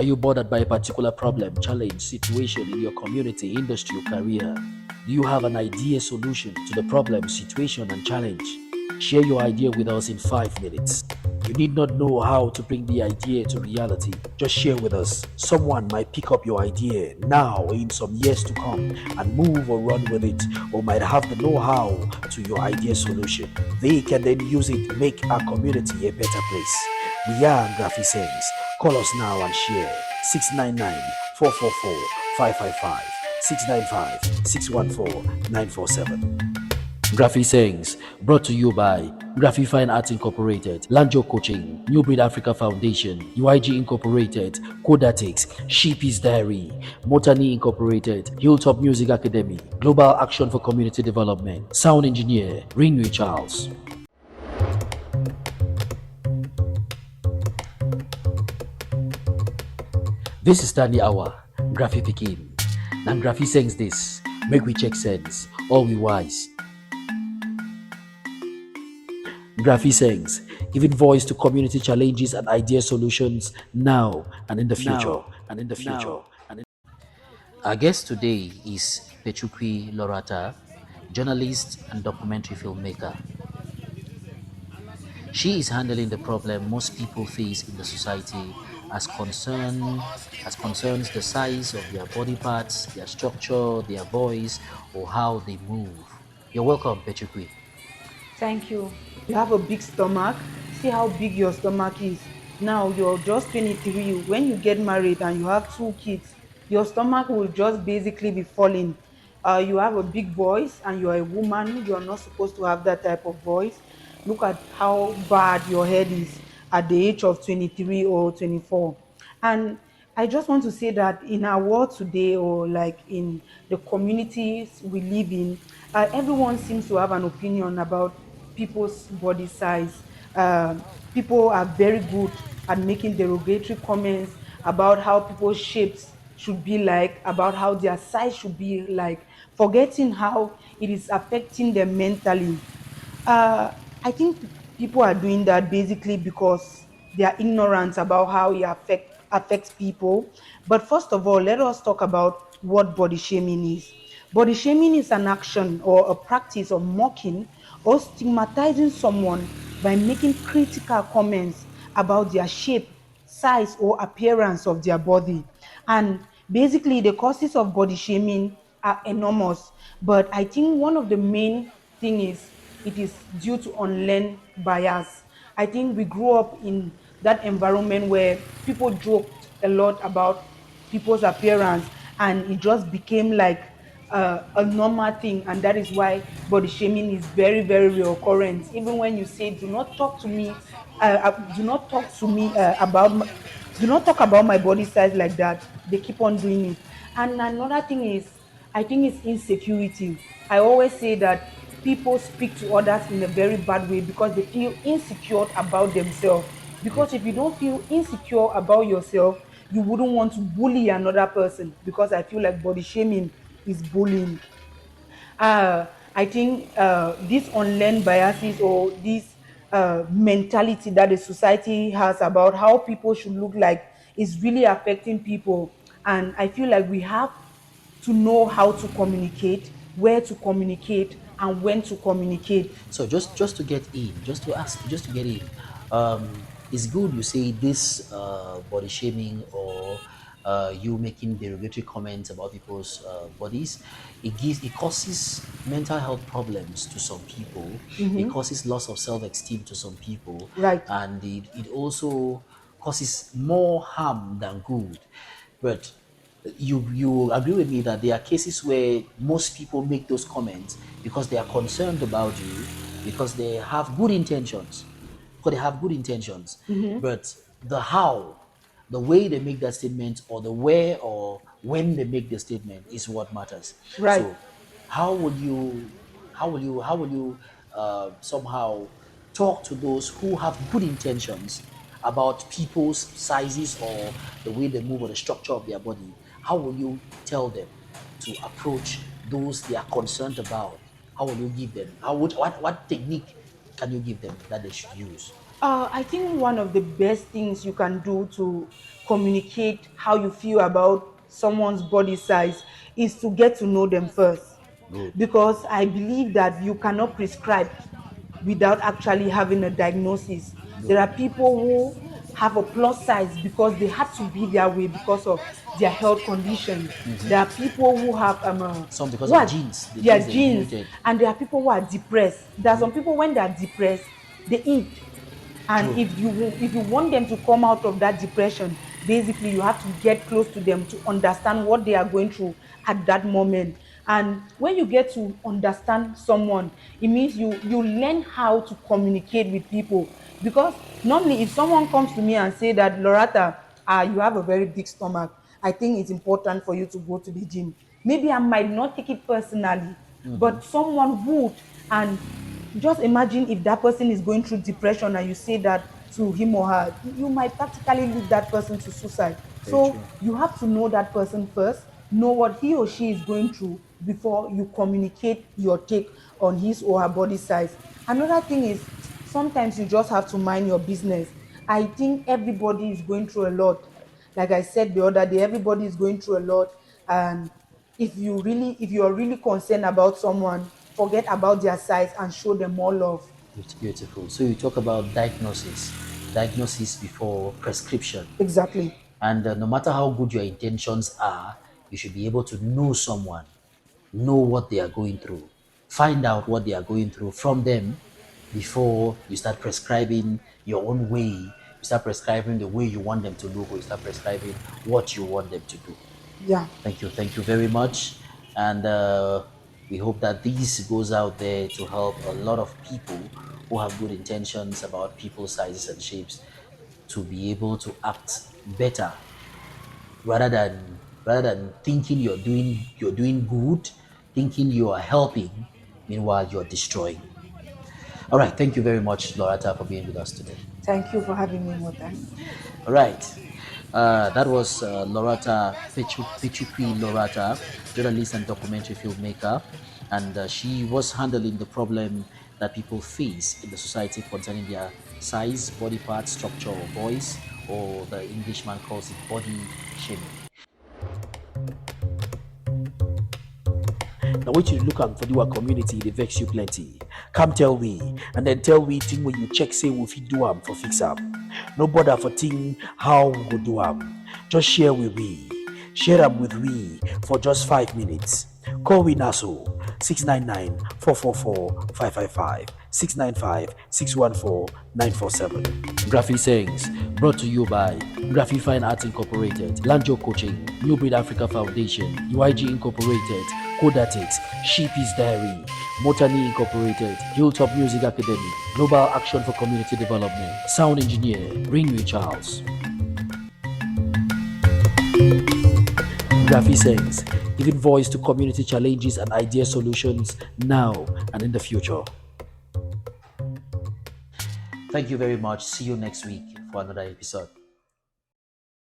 Are you bothered by a particular problem, challenge, situation in your community, industry, or career? Do you have an idea solution to the problem, situation, and challenge? Share your idea with us in 5 minutes. You need not know how to bring the idea to reality. Just share with us. Someone might pick up your idea now in some years to come and move or run with it, or might have the know how to your idea solution. They can then use it to make our community a better place. We are Ngraffi Sings. Call us now and share. 699 444 555 695 614 947. Ngraffi Sings, brought to you by Ngraffi Fine Arts Incorporated, Lanjo Coaching, New Breed Africa Foundation, UIG Incorporated, Codatix, Sheepy's Diary, Mottanni Incorporated, Hilltop Music Academy, Global Action for Community Development, Sound Engineer, Ringway Charles. This is Stanley Hour, Ngraffi Pikin. Now Ngraffi sings this, make we check sense, all we wise. Ngraffi Sings, giving voice to community challenges and idea solutions now and in the future. Our guest today is Pechuqui Lorata, journalist and documentary filmmaker. She is handling the problem most people face in the society as concerns the size of their body parts, their structure, their voice, or how they move. You're welcome, Pechuqui. Thank you. You have a big stomach. See how big your stomach is. Now you're just 23. When you get married and you have two kids, your stomach will just basically be falling. You have a big voice and you're a woman. You're not supposed to have that type of voice. Look at how bad your head is at the age of 23 or 24. And I just want to say that in our world today, or like in the communities we live in, everyone seems to have an opinion about people's body size. People are very good at making derogatory comments about how people's shapes should be like, about how their size should be like, forgetting how it is affecting them mentally. uh, I think people are doing that basically because they are ignorant about how it affects people. But first of all, let us talk about what body shaming is. Body shaming is an action or a practice of mocking or stigmatizing someone by making critical comments about their shape, size, or appearance of their body. And basically, the causes of body shaming are enormous. But I think one of the main thing is it is due to unlearned bias. I think we grew up in that environment where people joked a lot about people's appearance, and it just became like a normal thing, and that is why body shaming is very, very recurrent. Even when you say, "Do not talk to me," do not talk to me do not talk about my body size like that. They keep on doing it. And another thing is, I think it's insecurity. I always say that people speak to others in a very bad way because they feel insecure about themselves. Because if you don't feel insecure about yourself, you wouldn't want to bully another person, because I feel like body shaming is bullying. I think these unlearned biases, or this mentality that the society has about how people should look like, is really affecting people. And I feel like we have to know how to communicate, where to communicate, and when to communicate. So just to get in, just to get in, it's good you say this body shaming or you making derogatory comments about people's bodies. It causes mental health problems to some people. It causes loss of self-esteem to some people, Right. and it also causes more harm than good. But you agree with me that there are cases where most people make those comments because they are concerned about you, because they have good intentions, but the way they make that statement, or the where or when they make the statement, is what matters. Right. So how will you somehow talk to those who have good intentions about people's sizes or the way they move or the structure of their body? How will you tell them to approach those they are concerned about? How will you give them, what technique can you give them that they should use? I think one of the best things you can do to communicate how you feel about someone's body size is to get to know them first. Good. Because I believe that you cannot prescribe without actually having a diagnosis. There Good. are people who have a plus size because they had to be their way because of their health condition. There are people who have Some because of what genes, the their genes they genes, inherited. and there are people who are depressed. There are some people when they are depressed, they eat, and True. if you want them to come out of that depression, basically you have to get close to them to understand what they are going through at that moment. And when you get to understand someone, it means you learn how to communicate with people. Because normally if someone comes to me and say that, Lorata, you have a very big stomach, I think it's important for you to go to the gym, maybe I might not take it personally, but someone would. And just imagine if that person is going through depression and you say that to him or her, you might practically lead that person to suicide. Very true. So you have to know that person first, know what he or she is going through before you communicate your take on his or her body size. Another thing is, sometimes you just have to mind your business. I think everybody is going through a lot. Like I said the other day, everybody is going through a lot. And if you are really concerned about someone, forget about their size and show them more love. It's beautiful. So you talk about diagnosis before prescription. Exactly. And no matter how good your intentions are, you should be able to know someone, know what they are going through, find out what they are going through from them before you start prescribing your own way. You start prescribing the way you want them to look, or you start prescribing what you want them to do. Yeah. Thank you very much. And we hope that this goes out there to help a lot of people who have good intentions about people's sizes and shapes to be able to act better rather than thinking you're doing good, thinking you are helping, meanwhile you're destroying. All right, thank you very much, Lorata, for being with us today. Thank you for having me, Mottanni. All right. That was Lorata Pechuqui Lorata, journalist and documentary filmmaker, and she was handling the problem that people face in the society concerning their size, body part, structure, or voice, or the Englishman calls it body shaming. Now, what you look am for our community, they vex you plenty. Come tell we, and then tell we thing when you check say we fit do am for fix am. No bother for thing how we go do am. Just share with we. Share am with we for just 5 minutes. Call we now so 699 444 555 Ngraffi Sengse, brought to you by Ngraffi Fine Arts Incorporated, Lanjo Coaching, New Breed Africa Foundation, UIG Incorporated, Codatix, Sheepy's Diary, Mottanni Incorporated, Hilltop Music Academy, Global Action for Community Development, Sound Engineer, Ringway Charles. Ngraffi Sengse, giving voice to community challenges and idea solutions now and in the future. Thank you very much. See you next week for another episode.